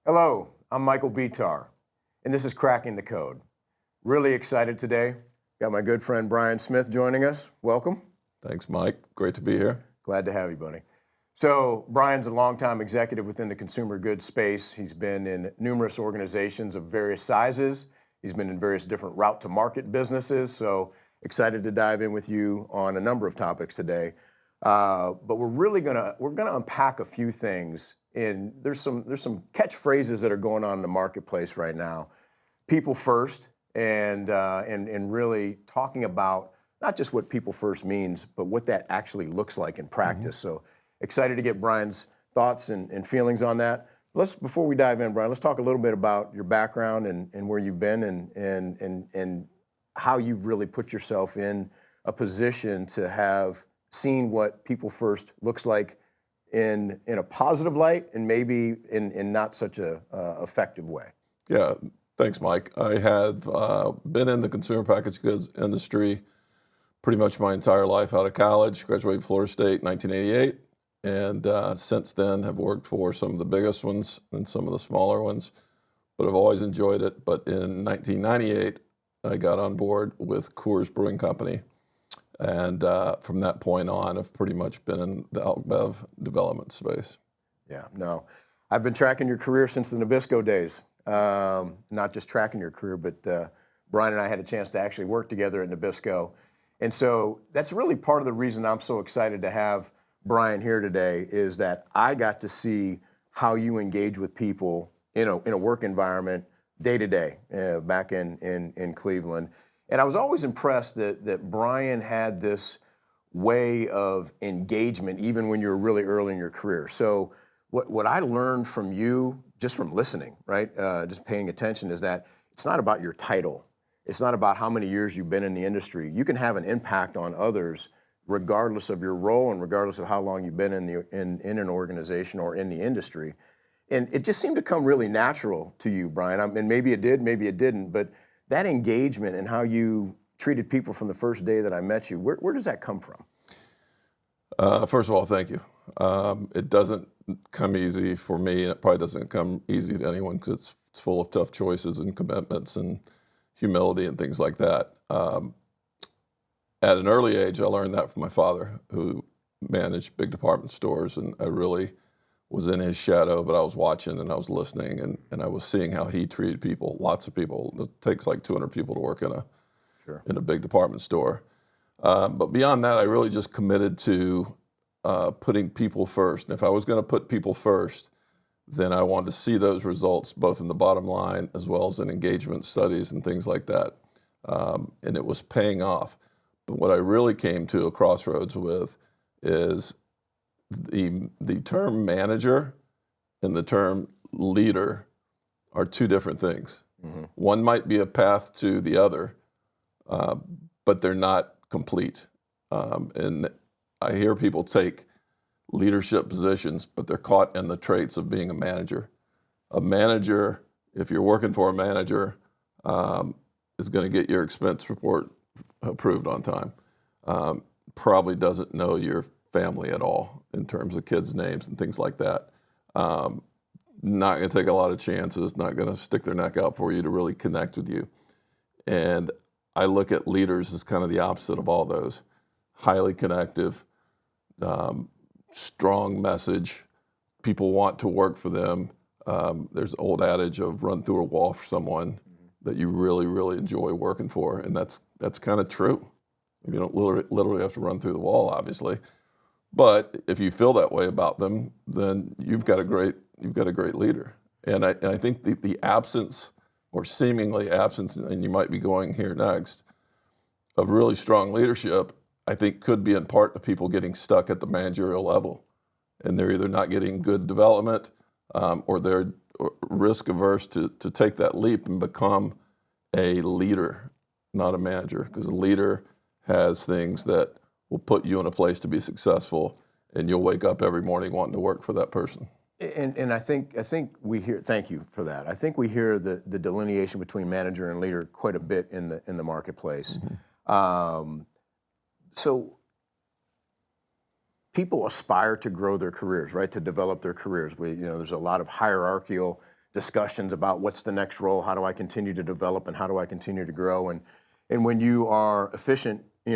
Hello, I'm Michael Bittar, and this is Cracking the Code. Really excited today. Got my good friend Brian Smith joining us. Welcome. Thanks, Mike. Great to be here. Glad to have you, buddy. So Brian's a longtime executive within the consumer goods space. He's been in numerous organizations of various sizes. He's been in various different route to market businesses. So excited to dive in with you on a number of topics today. But we're gonna unpack a few things. And there's some catchphrases that are going on in the marketplace right now. People first, and really talking about not just what people first means, but what that actually looks like in practice. So excited to get Brian's thoughts and feelings on that. Before we dive in, Brian, let's talk a little bit about your background and where you've been and how you've really put yourself in a position to have seen what people first looks like in a positive light and maybe in not such a effective way. Yeah, thanks, Mike. I have been in the consumer packaged goods industry pretty much my entire life out of college. Graduated Florida State in 1988, and since then have worked for some of the biggest ones and some of the smaller ones, but I've always enjoyed it. But in 1998, I got on board with Coors Brewing Company. And from that point on, I've pretty much been in the out-bev development space. Yeah, no. I've been tracking your career since the Nabisco days. Not just tracking your career, but Brian and I had a chance to actually work together at Nabisco. And so that's really part of the reason I'm so excited to have Brian here today is that I got to see how you engage with people in a work environment day to day back in Cleveland. And I was always impressed that Brian had this way of engagement even when you were really early in your career. So what I learned from you, just from listening, right, just paying attention, is that it's not about your title. It's not about how many years you've been in the industry. You can have an impact on others regardless of your role and regardless of how long you've been in an organization or in the industry. And it just seemed to come really natural to you, Brian. And maybe it did, maybe it didn't, but that engagement and how you treated people from the first day that I met you, where does that come from? First of all, thank you. It doesn't come easy for me, and it probably doesn't come easy to anyone because it's full of tough choices and commitments and humility and things like that. At an early age, I learned that from my father, who managed big department stores, and I really was in his shadow, but I was watching and I was listening and I was seeing how he treated people, lots of people. It takes like 200 people to work in a big department store. But beyond that, I really just committed to putting people first. And if I was going to put people first, then I wanted to see those results both in the bottom line as well as in engagement studies and things like that. And it was paying off. But what I really came to a crossroads with is the term manager and the term leader are two different things. Mm-hmm. One might be a path to the other, but they're not complete. And I hear people take leadership positions, but they're caught in the traits of being a manager. A manager, if you're working for a manager, is going to get your expense report approved on time. Probably doesn't know your family at all in terms of kids' names and things like that. Not going to take a lot of chances, not going to stick their neck out for you to really connect with you. And I look at leaders as kind of the opposite of all those. Highly connective, strong message. People want to work for them. There's an old adage of run through a wall for someone that you really, really enjoy working for. And that's kind of true. You don't literally have to run through the wall, obviously. But if you feel that way about them, then you've got a great leader. And I think the absence or seemingly absence, and you might be going here next, of really strong leadership, I think could be in part to people getting stuck at the managerial level. And they're either not getting good development or they're risk averse to take that leap and become a leader, not a manager. Because a leader has things that will put you in a place to be successful, and you'll wake up every morning wanting to work for that person. And I think we hear, thank you for that. I think we hear the delineation between manager and leader quite a bit in the marketplace. Mm-hmm. So people aspire to grow their careers, right? To develop their careers. There's a lot of hierarchical discussions about what's the next role, how do I continue to develop, and how do I continue to grow. And when you are efficient, in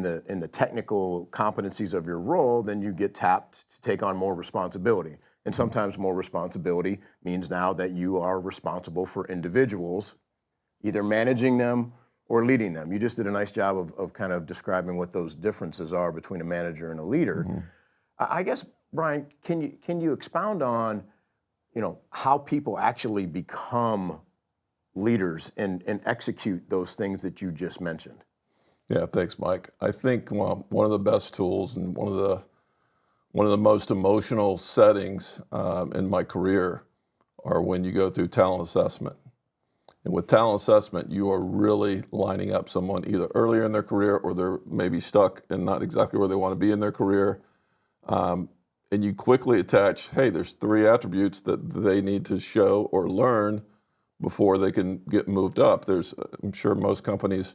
the technical competencies of your role, then you get tapped to take on more responsibility. And sometimes more responsibility means now that you are responsible for individuals, either managing them or leading them. You just did a nice job of kind of describing what those differences are between a manager and a leader. I guess, Brian, can you expound on, how people actually become leaders and execute those things that you just mentioned? Yeah, thanks, Mike. I think one of the best tools and one of the most emotional settings in my career are when you go through talent assessment. And with talent assessment, you are really lining up someone either earlier in their career or they're maybe stuck and not exactly where they want to be in their career. And you quickly attach, hey, there's 3 attributes that they need to show or learn before they can get moved up. I'm sure most companies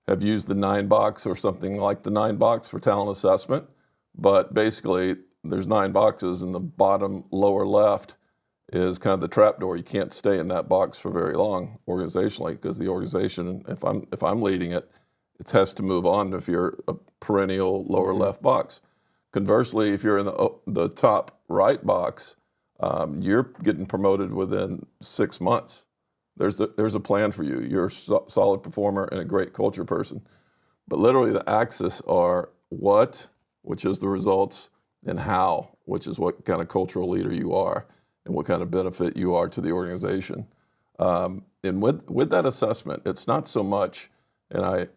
have used the 9-box or something like the 9-box for talent assessment, but basically there's 9 boxes and the bottom lower left is kind of the trap door. You can't stay in that box for very long organizationally because the organization, if I'm leading it, it has to move on if you're a perennial lower left box. Conversely, if you're in the top right box, you're getting promoted within 6 months. There's a plan for you. You're a solid performer and a great culture person. But literally the axis are what, which is the results, and how, which is what kind of cultural leader you are and what kind of benefit you are to the organization. And with that assessment, it's not so much, and I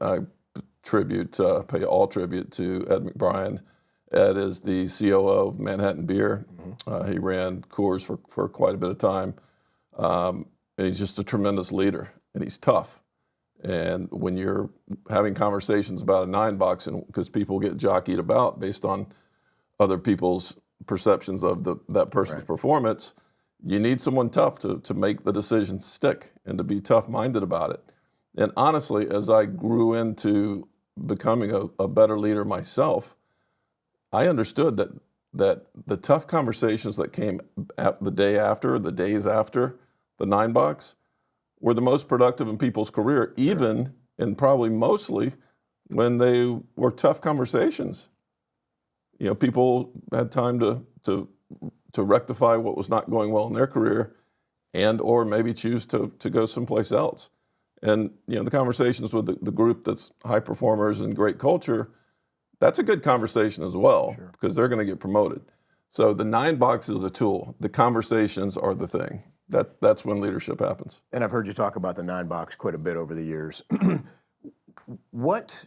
pay all tribute to Ed McBrien. Ed is the COO of Manhattan Beer. He ran Coors for quite a bit of time. And he's just a tremendous leader, and he's tough. And when you're having conversations about a 9-box, and because people get jockeyed about based on other people's perceptions of that person's performance, you need someone tough to make the decisions stick and to be tough-minded about it. And honestly, as I grew into becoming a better leader myself, I understood that the tough conversations that came the days after the 9-box were the most productive in people's career, even and probably mostly when they were tough conversations. People had time to rectify what was not going well in their career and or maybe choose to go someplace else. And the conversations with the group that's high performers and great culture, that's a good conversation as well because they're going to get promoted. So the 9-box is a tool. The conversations are the thing. That's when leadership happens. And I've heard you talk about the 9-box quite a bit over the years. What,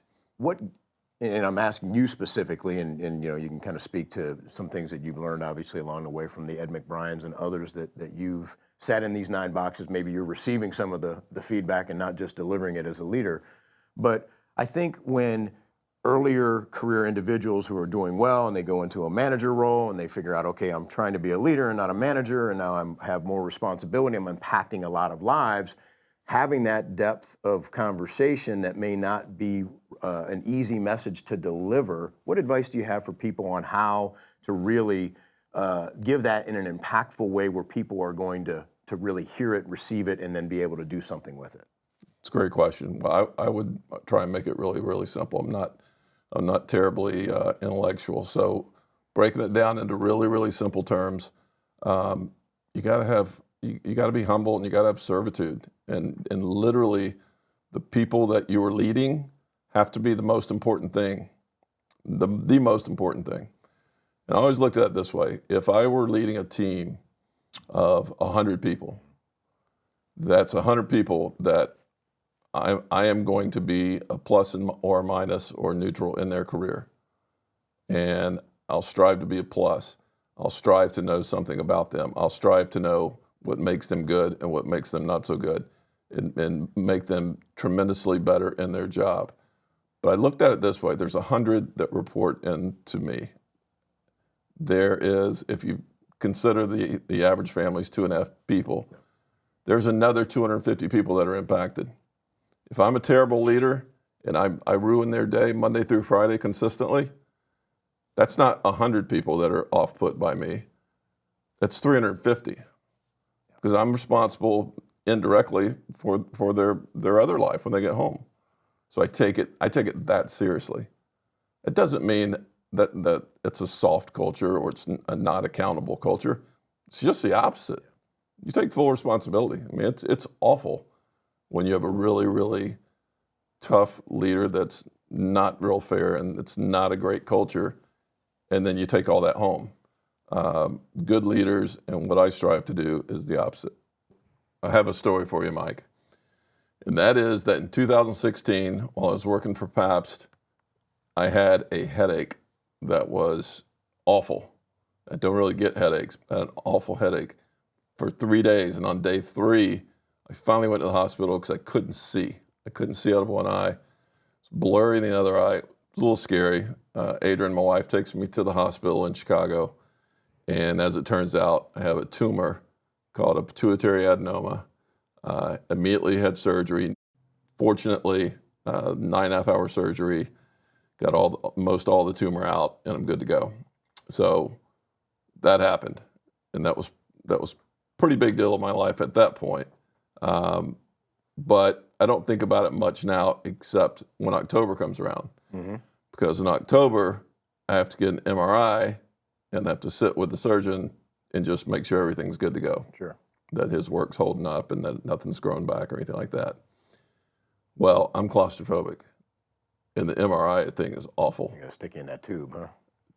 and I'm asking you specifically, and you can kind of speak to some things that you've learned obviously along the way from the Ed McBriens and others that you've sat in these 9 boxes. Maybe you're receiving some of the feedback and not just delivering it as a leader. But I think when earlier career individuals who are doing well and they go into a manager role and they figure out, okay, I'm trying to be a leader and not a manager, and now I have more responsibility, I'm impacting a lot of lives, having that depth of conversation that may not be an easy message to deliver. What advice do you have for people on how to really give that in an impactful way where people are going to really hear it, receive it, and then be able to do something with it? It's a great question. Well, I would try and make it really, really simple. I'm not terribly intellectual, so breaking it down into really, really simple terms, you got to be humble and you got to have servitude, and literally, the people that you are leading have to be the most important thing, the most important thing. And I always looked at it this way: if I were leading a team of 100 people, that's 100 people that I am going to be a plus or a minus or neutral in their career. And I'll strive to be a plus. I'll strive to know something about them. I'll strive to know what makes them good and what makes them not so good, and make them tremendously better in their job. But I looked at it this way: there's 100 that report into me. There is, if you consider the average family is 2.5 people, there's another 250 people that are impacted. If I'm a terrible leader and I ruin their day Monday through Friday consistently, that's not 100 people that are off-put by me. That's 350. because I'm responsible indirectly for their other life when they get home. So I take it that seriously. It doesn't mean that it's a soft culture or it's a not accountable culture. It's just the opposite. You take full responsibility. I mean, it's awful when you have a really, really tough leader that's not real fair and it's not a great culture, and then you take all that home. Good leaders, and what I strive to do is the opposite. I have a story for you, Mike, and that is that in 2016, while I was working for Pabst, I had a headache that was awful. I don't really get headaches. I had an awful headache for 3 days, and on day 3, I finally went to the hospital because I couldn't see. I couldn't see out of one eye. It's blurry in the other eye. It was a little scary. Adrian, my wife, takes me to the hospital in Chicago, and as it turns out, I have a tumor called a pituitary adenoma. Immediately had surgery. Fortunately, 9.5-hour surgery, got most all the tumor out, and I'm good to go. So that happened, and that was pretty big deal in my life at that point. But I don't think about it much now, except when October comes around, because in October I have to get an MRI and have to sit with the surgeon and just make sure everything's good to go. Sure. That his work's holding up and that nothing's grown back or anything like that. Well, I'm claustrophobic, and the MRI thing is awful. You're gonna stick you in that tube, huh?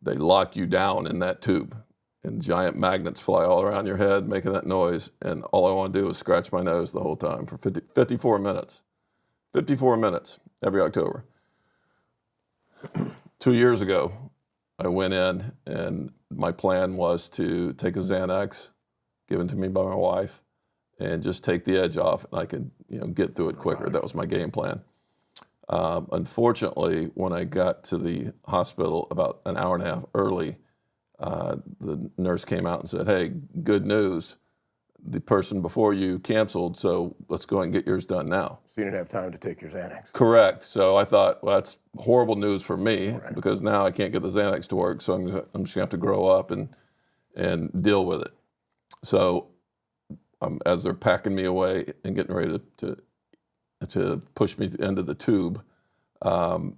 They lock you down in that tube, and giant magnets fly all around your head, making that noise, and all I want to do is scratch my nose the whole time for 54 minutes. 54 minutes every October. 2 years ago, I went in, and my plan was to take a Xanax given to me by my wife and just take the edge off, and I could get through it quicker. That was my game plan. Unfortunately, when I got to the hospital about an hour and a half early, the nurse came out and said, "Hey, good news. The person before you canceled, so let's go ahead and get yours done now." So you didn't have time to take your Xanax. Correct. So I thought, well, that's horrible news for me because now I can't get the Xanax to work, so I'm just going to have to grow up and deal with it. So as they're packing me away and getting ready to push me into the tube, all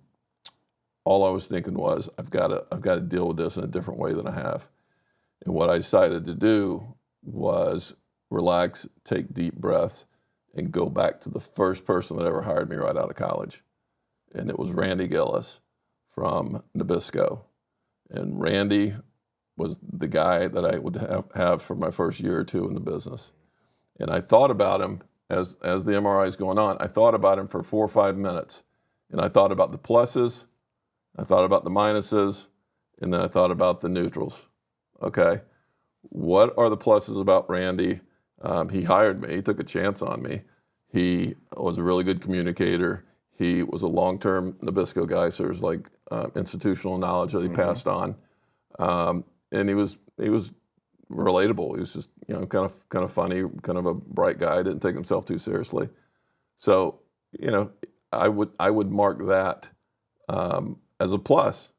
I was thinking was, I've got to deal with this in a different way than I have. And what I decided to do was relax, take deep breaths, and go back to the first person that ever hired me right out of college. And it was Randy Gillis from Nabisco. And Randy was the guy that I would have for my first year or two in the business. And I thought about him as the MRI is going on. I thought about him for 4 or 5 minutes. And I thought about the pluses, I thought about the minuses, and then I thought about the neutrals. Okay, what are the pluses about Randy? He hired me. He took a chance on me. He was a really good communicator. He was a long-term Nabisco guy, so there's like institutional knowledge that he passed on. And he was relatable. He was just kind of funny, kind of a bright guy. Didn't take himself too seriously. So I would mark that as a plus.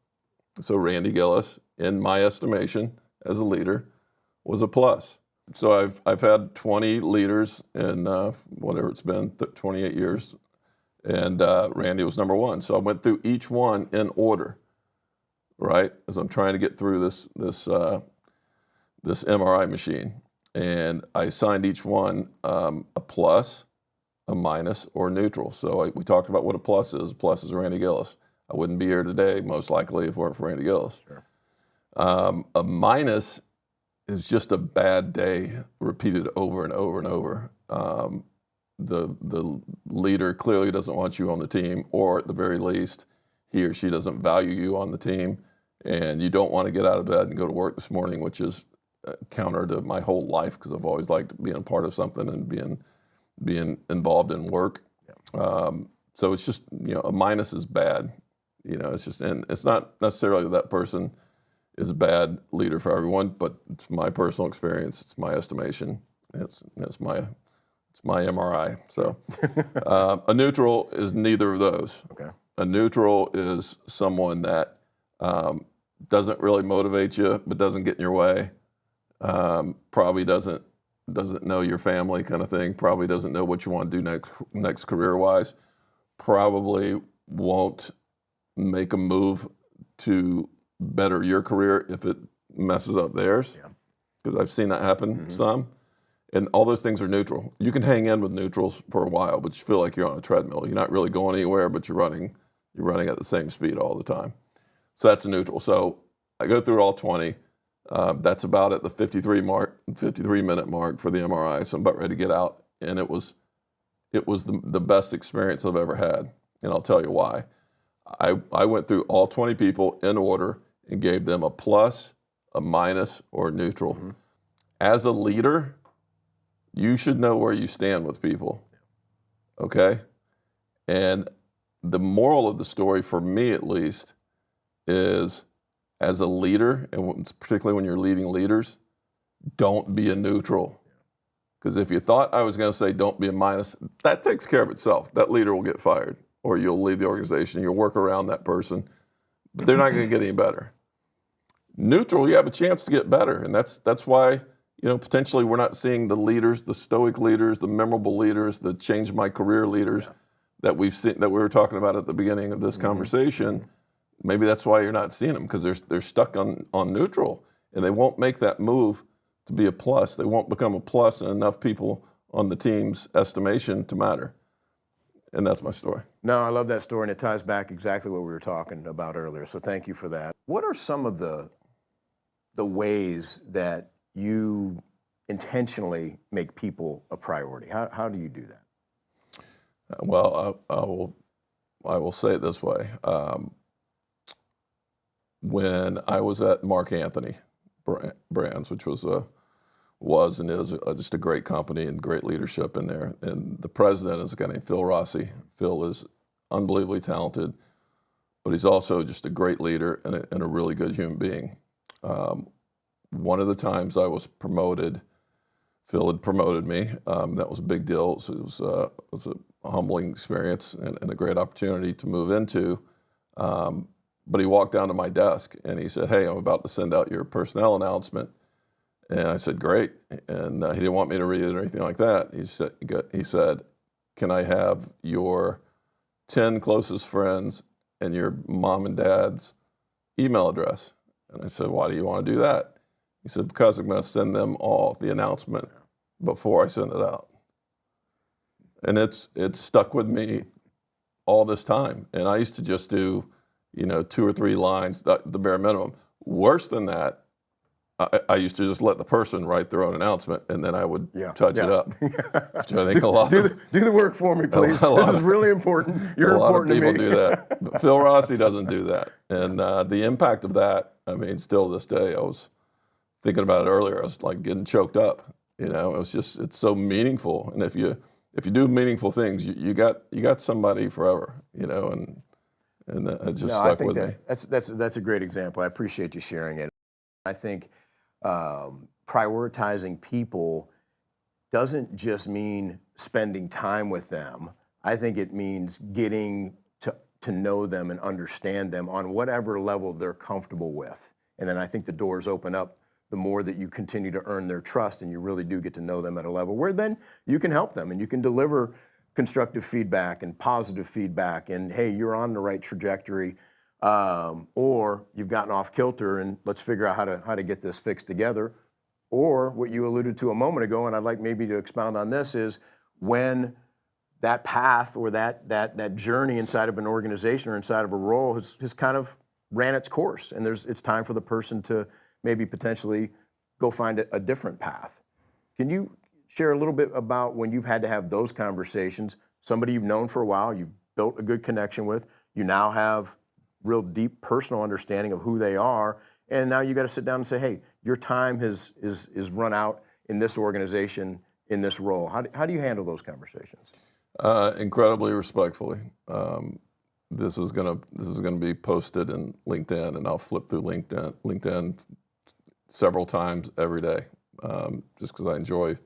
So Randy Gillis, in my estimation, as a leader, was a plus. So I've had 20 leaders in whatever it's been, 28 years, and Randy was number one. So I went through each one in order, right? As I'm trying to get through this MRI machine, and I assigned each one a plus, a minus, or neutral. So we talked about what a plus is. A plus is Randy Gillis. I wouldn't be here today, most likely, if it weren't for Randy Gillis. Sure. A minus is just a bad day repeated over and over and over. The leader clearly doesn't want you on the team, or at the very least, he or she doesn't value you on the team, and you don't want to get out of bed and go to work this morning, which is counter to my whole life because I've always liked being a part of something and being involved in work. Yeah. So it's just a minus is bad. It's just, and it's not necessarily that person is a bad leader for everyone, but it's my personal experience. It's my estimation. It's my MRI. So a neutral is neither of those. Okay. A neutral is someone that doesn't really motivate you, but doesn't get in your way. Probably doesn't doesn't know your family kind of thing, probably doesn't know what you want to do next career-wise, probably won't make a move to better your career if it messes up theirs. Yeah. Because I've seen that happen some. And all those things are neutral. You can hang in with neutrals for a while, but you feel like you're on a treadmill. You're not really going anywhere, but you're running at the same speed all the time. So that's a neutral. So I go through all 20. That's about at the 53-minute mark for the MRI. So I'm about ready to get out. And it was the best experience I've ever had. And I'll tell you why. I went through all 20 people in order and gave them a plus, a minus, or a neutral. As a leader, you should know where you stand with people, okay? And the moral of the story, for me at least, is as a leader, and particularly when you're leading leaders, don't be a neutral. Because if you thought I was going to say don't be a minus, that takes care of itself. That leader will get fired, or you'll leave the organization. You'll work around that person, but they're not going to get any better. Neutral, you have a chance to get better, and that's why, potentially we're not seeing the leaders, the stoic leaders, the memorable leaders, the change my career leaders that we've seen, that we were talking about at the beginning of this conversation. Maybe that's why you're not seeing them, because they're stuck on neutral, and they won't make that move to be a plus. They won't become a plus in enough people on the team's estimation to matter. And that's my story. No, I love that story, and it ties back exactly what we were talking about earlier. So thank you for that. What are some of the ways that you intentionally make people a priority? How do you do that? Well, I will say it this way. When I was at Mark Anthony Brands, which was and is just a great company and great leadership in there, and the president is a guy named Phil Rossi. Phil is unbelievably talented, but he's also just a great leader and a really good human being. One of the times I was promoted, Phil had promoted me. That was a big deal. So it was a humbling experience and a great opportunity to move into. But he walked down to my desk and he said, "Hey, I'm about to send out your personnel announcement." And I said, "Great." And he didn't want me to read it or anything like that. He said, "Can I have your 10 closest friends and your mom and dad's email address?" And I said, "Why do you want to do that?" He said, "Because I'm going to send them all the announcement before I send it out." And it's stuck with me all this time. And I used to just do, 2 or 3 lines, the bare minimum. Worse than that, I used to just let the person write their own announcement, and then I would touch it up. Which I think do the work for me, please. This is really important. You're important to me. A lot of people do that. But Phil Rossi doesn't do that. And the impact of that, still to this day, I was thinking about it earlier. I was like getting choked up. It's so meaningful. And if you do meaningful things, you got somebody forever. And it just stuck with me. That's a great example. I appreciate you sharing it. I think prioritizing people doesn't just mean spending time with them. I think it means getting to know them and understand them on whatever level they're comfortable with. And then I think the doors open up the more that you continue to earn their trust and you really do get to know them at a level where then you can help them and you can deliver constructive feedback and positive feedback and, hey, you're on the right trajectory, or you've gotten off kilter and let's figure out how to get this fixed together. Or what you alluded to a moment ago, and I'd like maybe to expound on this, is when that path or that journey inside of an organization or inside of a role has kind of ran its course, and it's time for the person to maybe potentially go find a different path. Can you share a little bit about when you've had to have those conversations, somebody you've known for a while, you've built a good connection with, you now have real deep personal understanding of who they are, and now you got to sit down and say, hey, your time is run out in this organization, in this role. How do you handle those conversations? Incredibly respectfully. This is gonna be posted in LinkedIn, and I'll flip through LinkedIn several times every day, just because I enjoy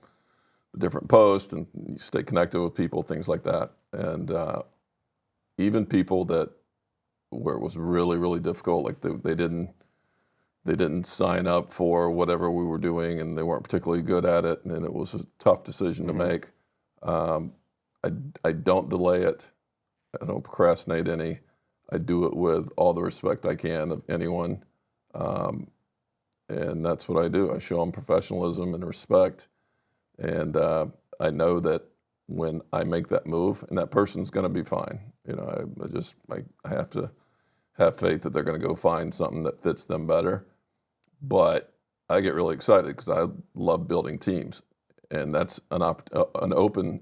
the different posts and you stay connected with people, things like that. And even people where it was really, really difficult, like they didn't they didn't sign up for whatever we were doing, and they weren't particularly good at it, and it was a tough decision to make. I don't delay it. I don't procrastinate any. I do it with all the respect I can of anyone, and that's what I do. I show them professionalism and respect, and I know that when I make that move, and that person's going to be fine. You know, I have to have faith that they're going to go find something that fits them better. But I get really excited because I love building teams, and that's an open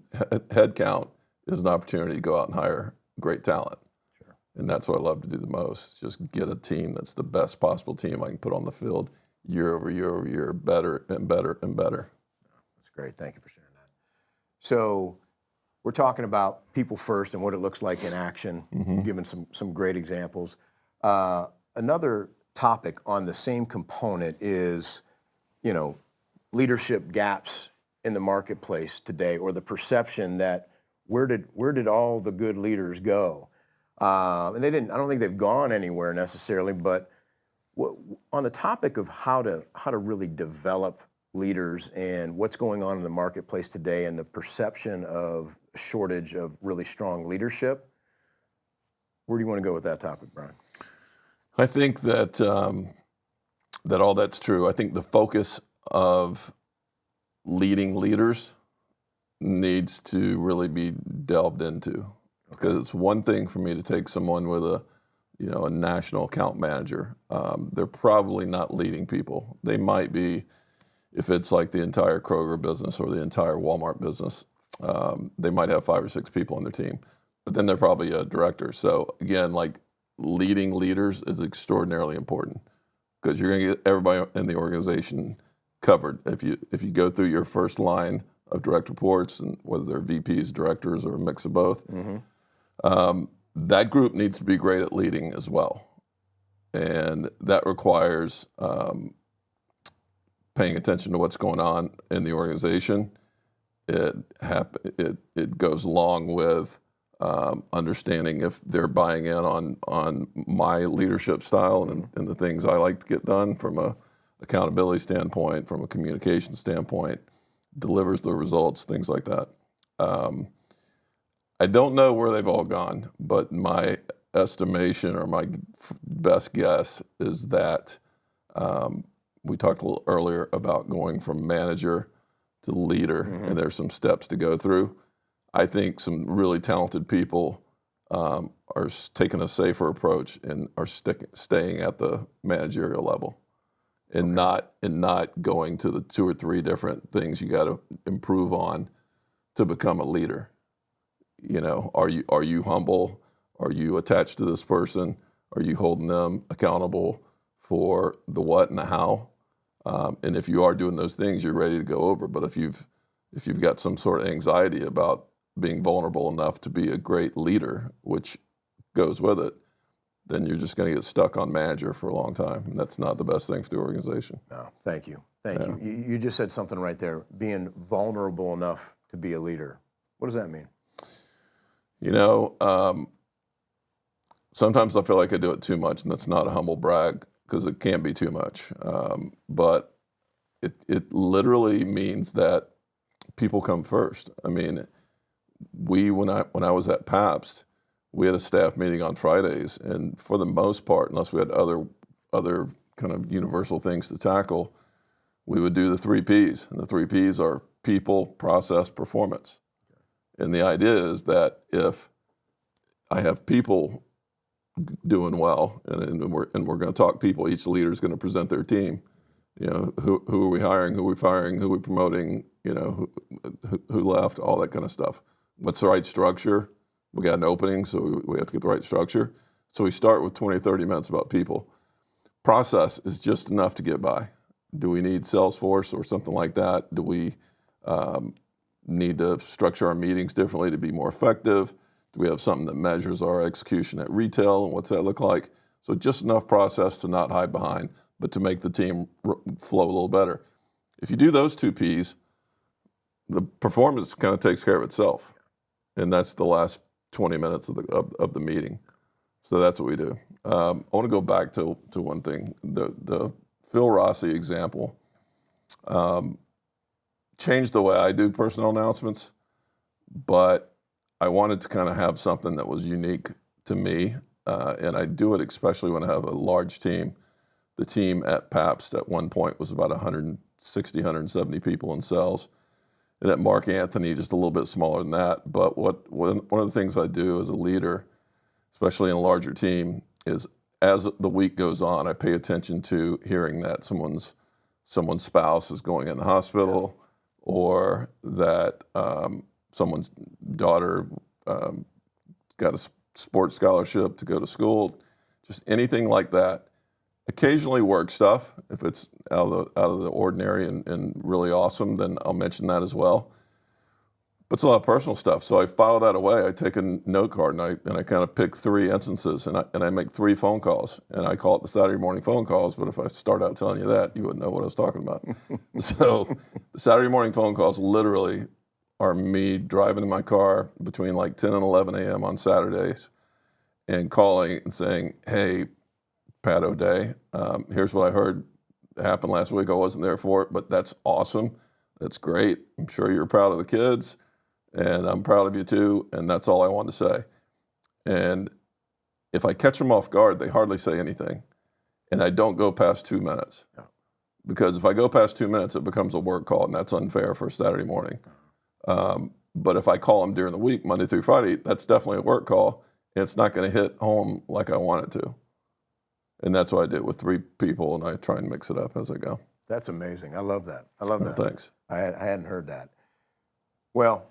head count is an opportunity to go out and hire great talent. Sure. And that's what I love to do the most. Is just get a team that's the best possible team I can put on the field year over year over year, better and better and better. That's great. Thank you for sharing that. So we're talking about people first and what it looks like in action, giving some great examples. Another topic on the same component is, you know, leadership gaps in the marketplace today, or the perception that where did all the good leaders go? And they didn't. I don't think they've gone anywhere necessarily. But on the topic of how to really develop leaders and what's going on in the marketplace today, and the perception of a shortage of really strong leadership, where do you want to go with that topic, Brian? I think that that all that's true. I think the focus of leading leaders needs to really be delved into, because it's one thing for me to take someone with a national account manager. They're probably not leading people. They might be, if it's like the entire Kroger business or the entire Walmart business, they might have 5 or 6 people on their team, but then they're probably a director. So again, like, leading leaders is extraordinarily important, because you're going to get everybody in the organization covered. If you go through your first line of direct reports, and whether they're VPs, directors, or a mix of both, that group needs to be great at leading as well. And that requires paying attention to what's going on in the organization. It goes along with understanding if they're buying in on my leadership style and the things I like to get done from a accountability standpoint, from a communication standpoint, delivers the results, things like that. I don't know where they've all gone, but my estimation, or my best guess, is that we talked a little earlier about going from manager to leader, and there's some steps to go through. I think some really talented people are taking a safer approach and are staying at the managerial level, and not going to the 2 or 3 different things you got to improve on to become a leader. You know, are you humble? Are you attached to this person? Are you holding them accountable for the what and the how? And if you are doing those things, you're ready to go over. But if you've got some sort of anxiety about being vulnerable enough to be a great leader, which goes with it, then you're just going to get stuck on manager for a long time, and that's not the best thing for the organization. No, thank you. Thank you. You just said something right there, being vulnerable enough to be a leader. What does that mean? You know, sometimes I feel like I do it too much, and that's not a humble brag, because it can be too much. But it literally means that people come first. I mean, when I was at Pabst, we had a staff meeting on Fridays, and for the most part, unless we had other kind of universal things to tackle, we would do the 3 Ps. And the 3 Ps are people, process, performance. And the idea is that if I have people doing well, and we're going to talk people, each leader is going to present their team. You know, who are we hiring, who are we firing, who are we promoting, you know, who left, all that kind of stuff. What's the right structure? We got an opening, so we have to get the right structure. So we start with 20 or 30 minutes about people. Process is just enough to get by. Do we need Salesforce or something like that? Do we need to structure our meetings differently to be more effective? Do we have something that measures our execution at retail, and what's that look like? So just enough process to not hide behind, but to make the team flow a little better. If you do those 2 Ps, the performance kind of takes care of itself, and that's the last 20 minutes of the meeting. So that's what we do. I want to go back to one thing. The Phil Rossi example changed the way I do personal announcements, but I wanted to kind of have something that was unique to me, and I do it especially when I have a large team. The team at Pabst at one point was about 160, 170 people in sales, and at Mark Anthony, just a little bit smaller than that. But one of the things I do as a leader, especially in a larger team, is as the week goes on, I pay attention to hearing that someone's spouse is going in the hospital, or that someone's daughter got a sports scholarship to go to school, just anything like that. Occasionally work stuff, if it's out of the ordinary and really awesome, then I'll mention that as well. But it's a lot of personal stuff, so I file that away. I take a note card and I kind of pick 3 instances, and I make 3 phone calls, and I call it the Saturday morning phone calls. But if I start out telling you that, you wouldn't know what I was talking about. So the Saturday morning phone calls literally are me driving in my car between like 10 and 11 a.m. on Saturdays, and calling and saying, "Hey, Pat O'Day, here's what I heard happened last week. I wasn't there for it, but that's awesome. That's great. I'm sure you're proud of the kids, and I'm proud of you too." And that's all I wanted to say. And if I catch them off guard, they hardly say anything. And I don't go past 2 minutes. No. Because if I go past 2 minutes, it becomes a work call, and that's unfair for a Saturday morning. But if I call them during the week, Monday through Friday, that's definitely a work call, and it's not going to hit home like I want it to. And that's what I did with 3 people, and I try and mix it up as I go. That's amazing. I love that. I love that. Thanks. I hadn't heard that. Well,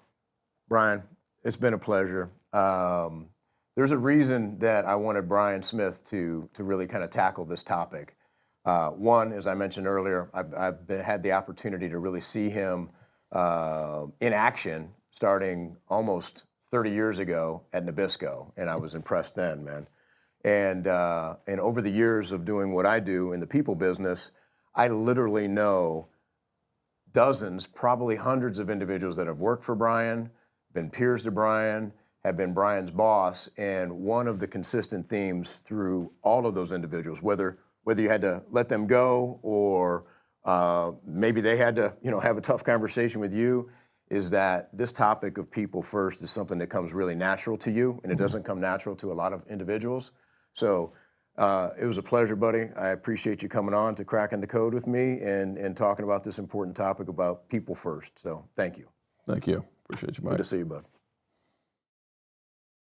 Brian, it's been a pleasure. There's a reason that I wanted Brian Smith to really kind of tackle this topic. One, as I mentioned earlier, I've had the opportunity to really see him in action starting almost 30 years ago at Nabisco, and I was impressed then, man. And over the years of doing what I do in the people business, I literally know dozens, probably hundreds of individuals that have worked for Brian, been peers to Brian, have been Brian's boss. And one of the consistent themes through all of those individuals, whether you had to let them go or maybe they had to, have a tough conversation with you, is that this topic of people first is something that comes really natural to you, and it doesn't come natural to a lot of individuals. So it was a pleasure, buddy. I appreciate you coming on to Cracking the Code with me and talking about this important topic about people first. So thank you. Thank you. Appreciate you, Mike. Good to see you, bud.